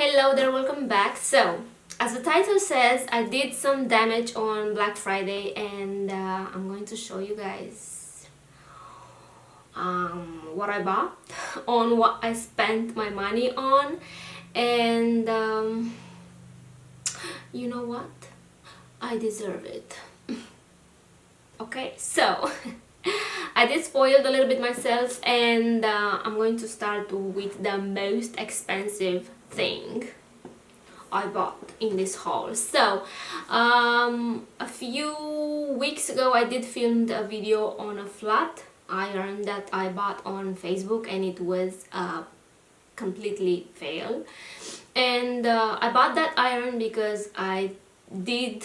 Hello there, welcome back. So, as the title says, I did some damage on Black Friday and I'm going to show you guys what I bought, on what I spent my money on, and you know what? I deserve it. Okay, so I did spoil a little bit myself, and I'm going to start with the most expensive thing I bought in this haul. So a few weeks ago I did film a video on a flat iron that I bought on Facebook, and it was completely fail. And I bought that iron because I did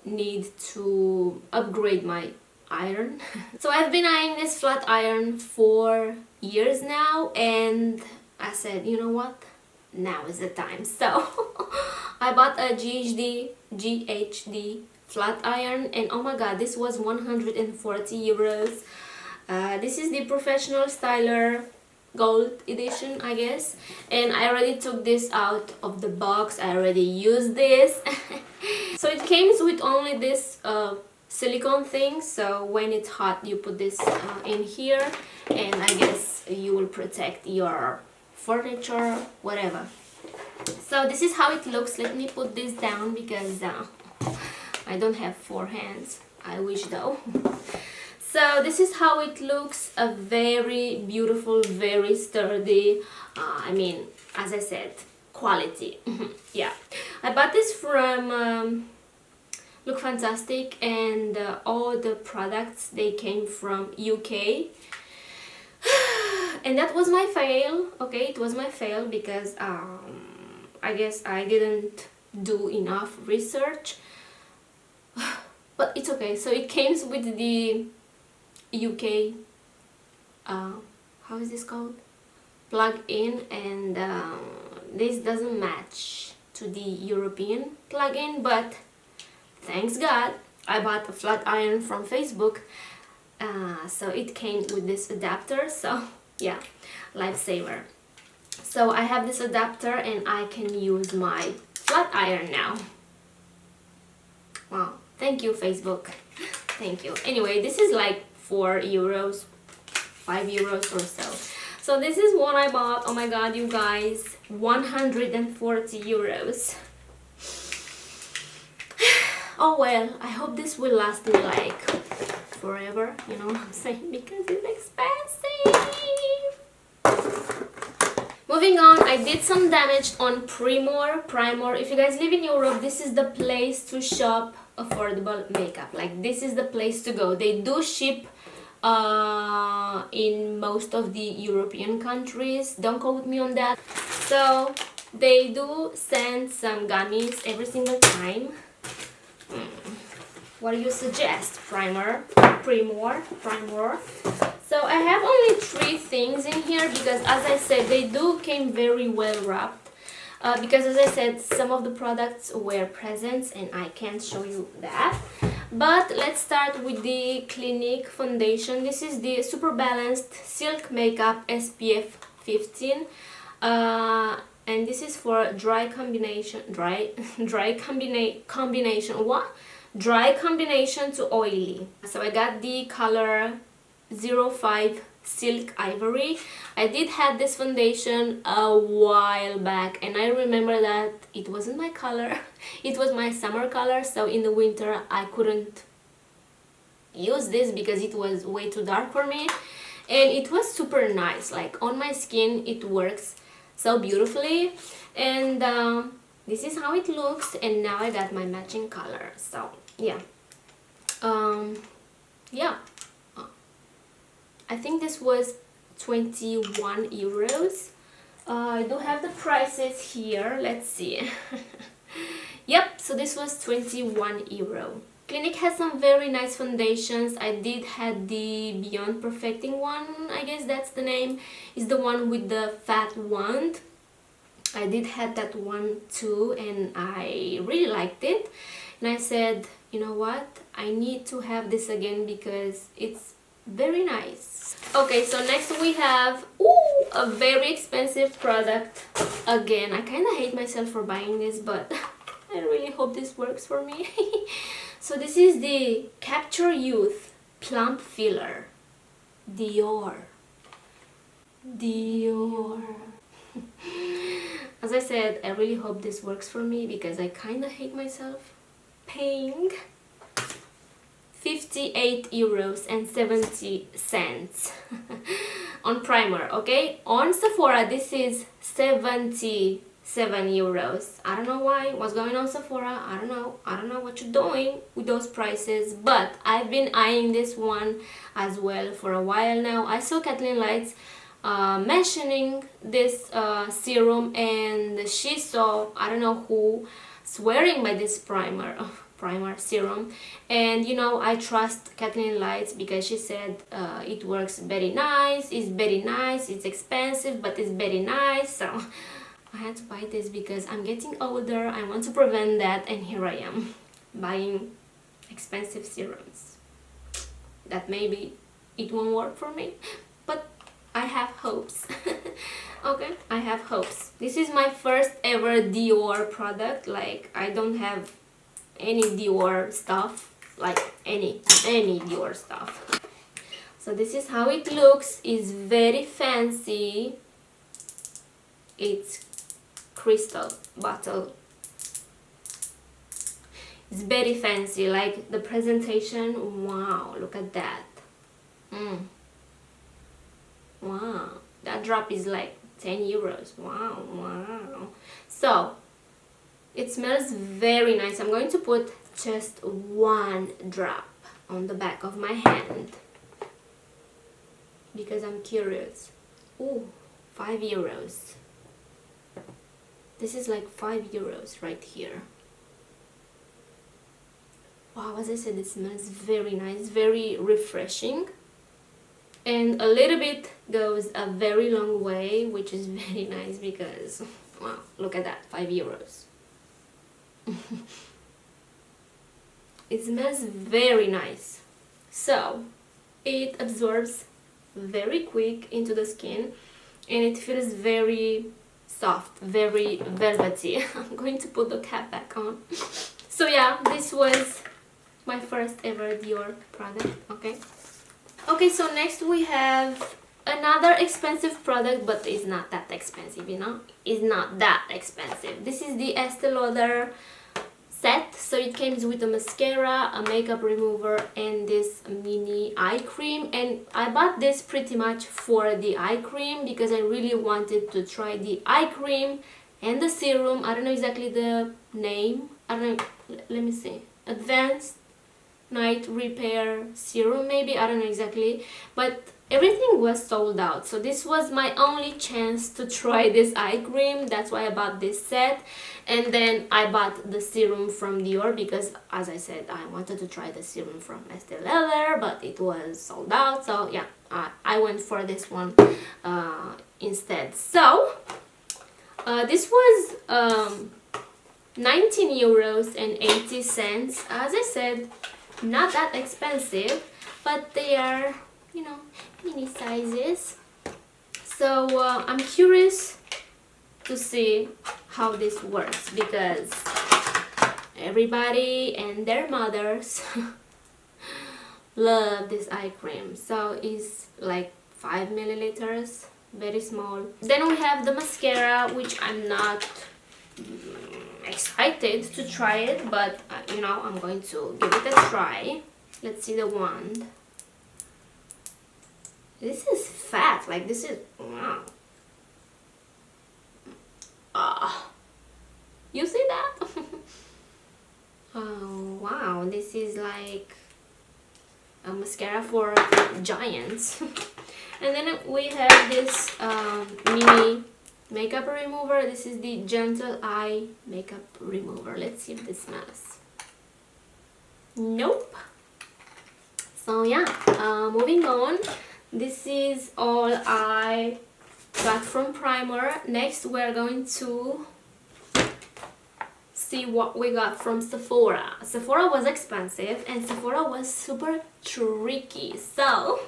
need to upgrade my iron. So I've been eyeing this flat iron for years now, and I said, you know what, now is the time. So I bought a GHD flat iron, and oh my god, this was 140 euros. This is the Professional Styler Gold edition, I guess, and I already took this out of the box. I already used this. So it came with only this silicone thing, so when it's hot you put this in here, and I guess you will protect your furniture, whatever. So this is how it looks. Let me put this down because I don't have 4 hands. I wish though. So this is how it looks. A very beautiful, very sturdy, I mean, as I said, quality. Yeah, I bought this from Look Fantastic, and all the products, they came from UK. And that was my fail. Okay, it was my fail because I guess I didn't do enough research. But it's okay. So it came with the UK how is this called, plug-in, and this doesn't match to the European plug-in, but thanks God I bought a flat iron from Facebook, so it came with this adapter. So yeah, lifesaver. So I have this adapter and I can use my flat iron now. Wow, thank you Facebook. Thank you. Anyway, this is like 4 euros, 5 euros or so. So this is what I bought. Oh my god, you guys, 140 euros. Oh well, I hope this will last me like forever, you know what I'm saying, because it's expensive. Moving on, I did some damage on Primor. If you guys live in Europe, this is the place to shop affordable makeup. Like, this is the place to go. They do ship in most of the European countries. Don't quote me on that. So they do send some gummies every single time. What do you suggest? Primor. So I have only 3 things in here because, as I said, they do came very well wrapped. Because, as I said, some of the products were presents and I can't show you that. But let's start with the Clinique foundation. This is the Super Balanced Silk Makeup SPF 15. And this is for dry combination to oily. So I got the color 05 Silk Ivory. I did have this foundation a while back, and I remember that it wasn't my color. It was my summer color, so in the winter I couldn't use this because it was way too dark for me, and it was super nice. Like, on my skin it works so beautifully, and this is how it looks. And now I got my matching color. So yeah, yeah, I think this was 21 euros. I do have the prices here. Let's see. Yep, so this was 21 euro. Clinique has some very nice foundations. I did have the Beyond Perfecting one, I guess that's the name. Is the one with the fat wand. I did have that one too, and I really liked it. And I said, you know what, I need to have this again because it's very nice. Okay, so next we have a very expensive product again. I kind of hate myself for buying this, but I really hope this works for me. So this is the Capture Youth Plump Filler. Dior. As I said, I really hope this works for me because I kind of hate myself paying 58 euros and 70 cents on primer. Okay, on Sephora this is 77 euros. I don't know why. What's going on, Sephora? I don't know what you're doing with those prices, but I've been eyeing this one as well for a while now. I saw Kathleen Lights mentioning this serum, and she saw, I don't know who, swearing by this primer serum, and you know, I trust Kathleen Lights because she said it works very nice, it's expensive but it's very nice. So I had to buy this because I'm getting older, I want to prevent that, and here I am buying expensive serums that maybe it won't work for me, but I have hopes. Okay, I have hopes. This is my first ever Dior product. Like, I don't have any Dior stuff, like any Dior stuff. So this is how it looks. It's very fancy. It's crystal bottle. It's very fancy, like the presentation. Wow, look at that. Wow, that drop is like 10 euros. Wow. So it smells very nice. I'm going to put just one drop on the back of my hand because I'm curious. Ooh, 5 euros. This is like 5 euros right here. Wow, as I said, it smells very nice, very refreshing. And a little bit goes a very long way, which is very nice because, wow, look at that, 5 euros. It smells very nice. So it absorbs very quick into the skin and it feels very soft, very velvety. I'm going to put the cap back on. So yeah, this was my first ever Dior product. Okay, so next we have another expensive product, but it's not that expensive, you know? It's not that expensive. This is the Estee Lauder set. So it comes with a mascara, a makeup remover, and this mini eye cream. And I bought this pretty much for the eye cream because I really wanted to try the eye cream and the serum. I don't know exactly the name. I don't know. Let me see. Advanced Night Repair Serum, maybe. I don't know exactly. But everything was sold out. So this was my only chance to try this eye cream. That's why I bought this set. And then I bought the serum from Dior because, as I said, I wanted to try the serum from Estee Lauder, but it was sold out. So yeah, I went for this one instead. So this was 19 euros and 80 cents. As I said, not that expensive, but they are, you know, mini sizes. So I'm curious to see how this works because everybody and their mothers love this eye cream. So it's like 5 milliliters, very small. Then we have the mascara, which I'm not excited to try it, but you know, I'm going to give it a try. Let's see the wand. This is fat, like this is, wow. You see that? Oh wow, this is like a mascara for giants. And then we have this mini makeup remover. This is the Gentle Eye makeup remover. Let's see if this smells. Nope. So yeah, moving on. This is all I got from Primer. Next we're going to see what we got from Sephora. Sephora was expensive and Sephora was super tricky. So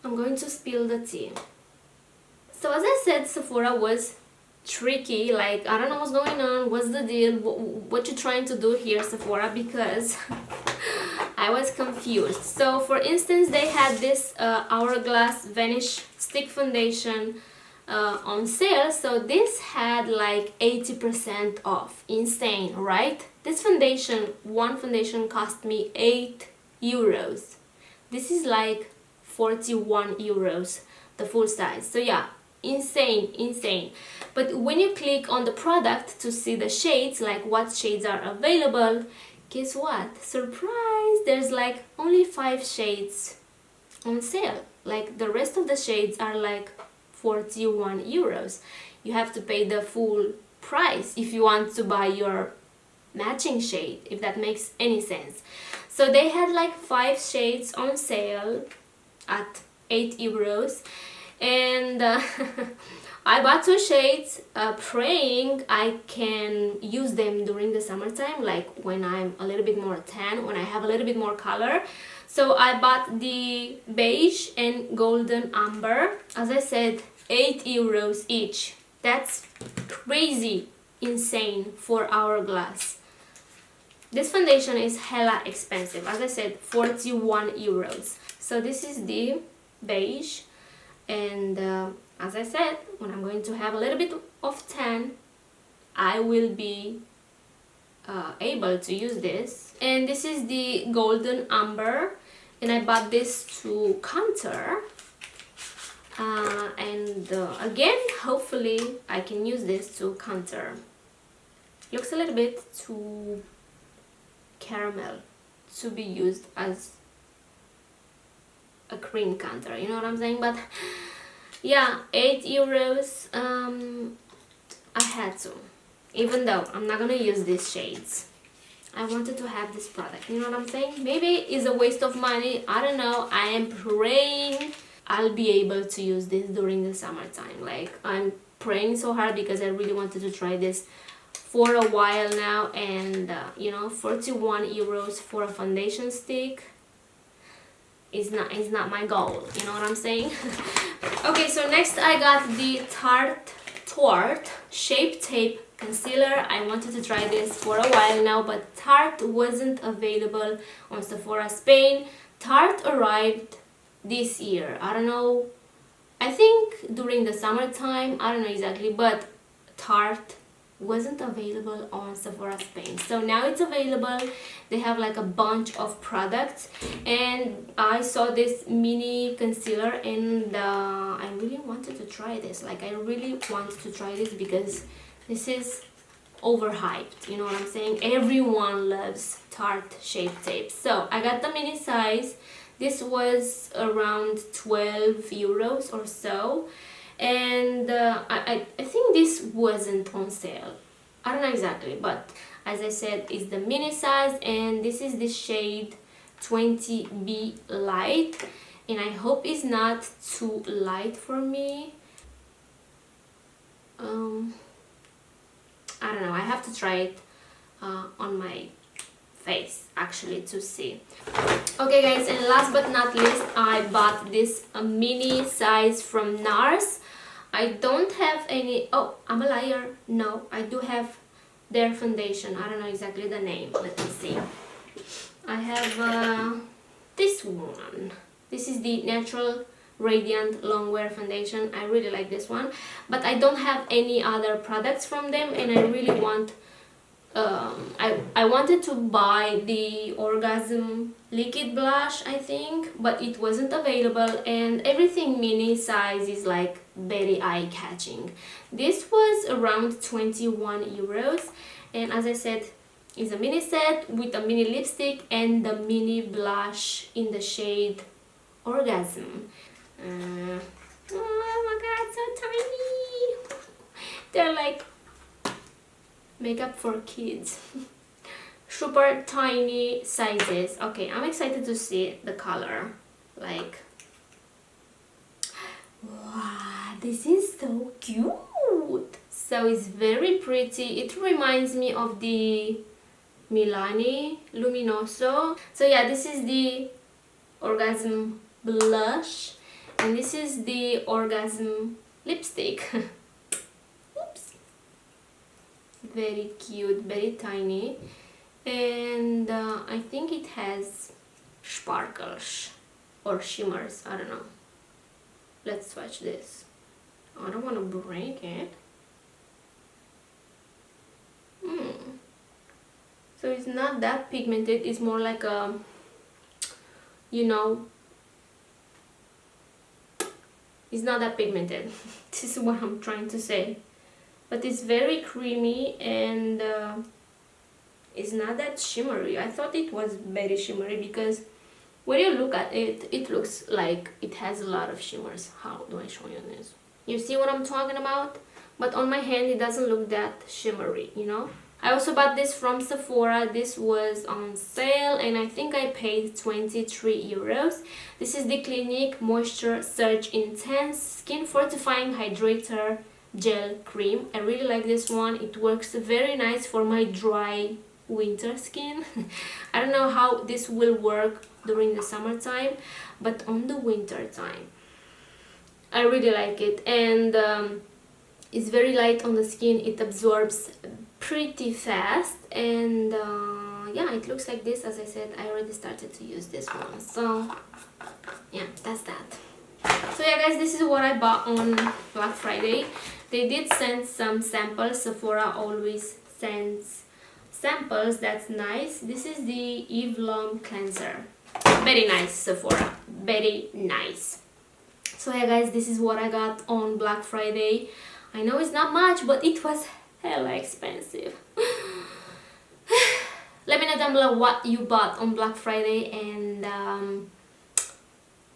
I'm going to spill the tea. So as I said, Sephora was tricky. Like, I don't know what's going on, what's the deal, what you're trying to do here, Sephora, because I was confused. So for instance, they had this Hourglass Vanish Stick Foundation on sale. So this had like 80% off. Insane, right? This foundation, one foundation cost me €8. This is like 41 euros, the full size. So yeah, insane. But when you click on the product to see the shades, like what shades are available, guess what? Surprise! There's like only 5 shades on sale. Like the rest of the shades are like 41 euros. You have to pay the full price if you want to buy your matching shade, if that makes any sense. So they had like 5 shades on sale at 8 euros, and I bought 2 shades, praying I can use them during the summertime, like when I'm a little bit more tan, when I have a little bit more color. So I bought the beige and golden amber. As I said, 8 euros each. That's crazy insane for Hourglass. This foundation is hella expensive. As I said, 41 euros. So this is the beige, and as I said, when I'm going to have a little bit of tan, I will be able to use this. And this is the golden amber, and I bought this to contour, and again, hopefully I can use this to contour. Looks a little bit too caramel to be used as a cream contour, you know what I'm saying? But yeah, 8 euros. I had to, even though I'm not gonna use these shades. I wanted to have this product, you know what I'm saying? Maybe it's a waste of money, I don't know. I am praying I'll be able to use this during the summertime. Like, I'm praying so hard because I really wanted to try this for a while now, and you know, 41 euros for a foundation stick is not my goal, you know what I'm saying? Okay, so next I got the Tarte Shape Tape Concealer. I wanted to try this for a while now, but Tarte wasn't available on Sephora Spain. Tarte arrived this year, I don't know, I think during the summertime, I don't know exactly, but Tarte wasn't available on Sephora Spain. So now it's available. They have like a bunch of products, and I saw this mini concealer, and I really wanted to try this. Like, I really want to try this because this is overhyped, you know what I'm saying? Everyone loves Tarte Shape Tape. So I got the mini size. This was around 12 euros or so. And I think this wasn't on sale. I don't know exactly, but as I said, it's the mini size, and this is the shade 20B Light, and I hope it's not too light for me. I don't know, I have to try it on my face actually to see. Okay guys, and last but not least, I bought this mini size from NARS. I don't have any, oh, I'm a liar, no, I do have their foundation. I don't know exactly the name, let me see. I have this one. This is the Natural Radiant Longwear Foundation. I really like this one, but I don't have any other products from them, and I really want I wanted to buy the Orgasm liquid blush, I think, but it wasn't available, and everything mini size is like very eye-catching. This was around 21 euros, and as I said, it's a mini set with a mini lipstick and the mini blush in the shade Orgasm. Oh my god, so tiny! They're like makeup for kids. Super tiny sizes. Okay, I'm excited to see the color. Like, wow, this is so cute. So it's very pretty. It reminds me of the Milani Luminoso. So yeah, this is the Orgasm blush, and this is the Orgasm lipstick. Oops. Very cute, very tiny, and I think it has sparkles or shimmers, I don't know. Let's swatch this. I don't want to break it. So it's not that pigmented, it's more like a, you know, it's not that pigmented. This is what I'm trying to say. But it's very creamy and it's not that shimmery. I thought it was very shimmery because when you look at it, it looks like it has a lot of shimmers. How do I show you this? You see what I'm talking about? But on my hand it doesn't look that shimmery, you know? I also bought this from Sephora. This was on sale and I think I paid 23 euros. This is the Clinique Moisture Surge Intense Skin Fortifying Hydrator Gel Cream. I really like this one. It works very nice for my dry winter skin. I don't know how this will work during the summertime, but on the winter time I really like it. And it's very light on the skin. It absorbs pretty fast, and yeah, it looks like this. As I said, I already started to use this one, so yeah, that's that. So yeah guys, this is what I bought on Black Friday. They did send some samples. Sephora always sends samples. That's nice. This is the Eve Lom cleanser. Very nice, Sephora, very nice. So yeah guys, this is what I got on Black Friday. I know it's not much, but it was hella expensive. Let me know down below what you bought on Black Friday, and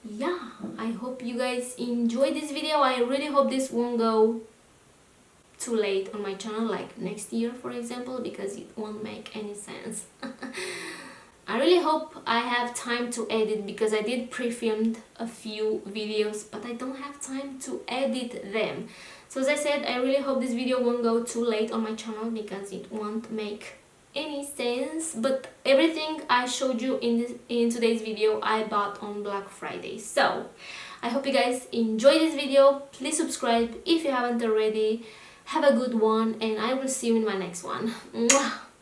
yeah, I hope you guys enjoyed this video. I really hope this won't go too late on my channel, like next year for example, because it won't make any sense. I really hope I have time to edit, because I did pre-filmed a few videos but I don't have time to edit them. So as I said, I really hope this video won't go too late on my channel, because it won't make any sense. But everything I showed you in today's video I bought on Black Friday. So I hope you guys enjoyed this video. Please subscribe if you haven't already. Have a good one, and I will see you in my next one. Mwah!